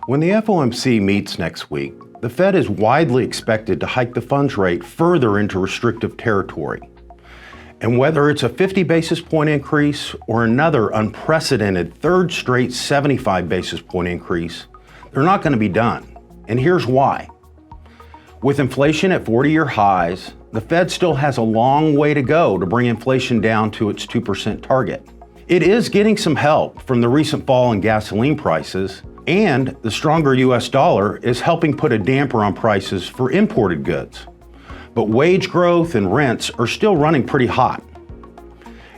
When the FOMC meets next week, the Fed is widely expected to hike the funds rate further into restrictive territory. And whether it's a 50 basis point increase or another unprecedented third straight 75 basis point increase, they're not going to be done. And here's why. With inflation at 40-year highs, the Fed still has a long way to go to bring inflation down to its 2% target. It is getting some help from the recent fall in gasoline prices, and the stronger US dollar is helping put a damper on prices for imported goods. But wage growth and rents are still running pretty hot.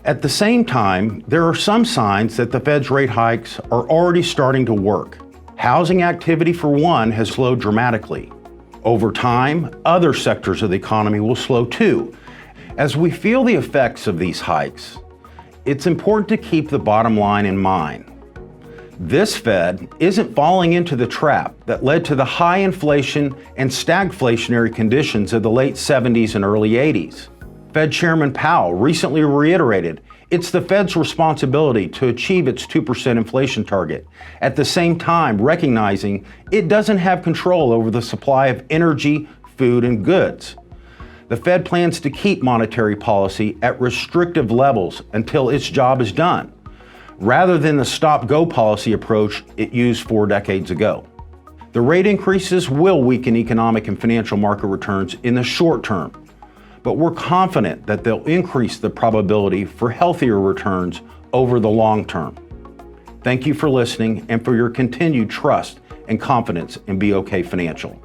At the same time, there are some signs that the Fed's rate hikes are already starting to work. Housing activity, for one, has slowed dramatically. Over time, other sectors of the economy will slow too. As we feel the effects of these hikes, it's important to keep the bottom line in mind. This Fed isn't falling into the trap that led to the high inflation and stagflationary conditions of the late 70s and early 80s. Fed Chairman Powell recently reiterated it's the Fed's responsibility to achieve its 2% inflation target, at the same time recognizing it doesn't have control over the supply of energy, food, and goods. The Fed plans to keep monetary policy at restrictive levels until its job is done, rather than the stop-go policy approach it used 4 decades ago. The rate increases will weaken economic and financial market returns in the short term, but we're confident that they'll increase the probability for healthier returns over the long term. Thank you for listening and for your continued trust and confidence in BOK Financial.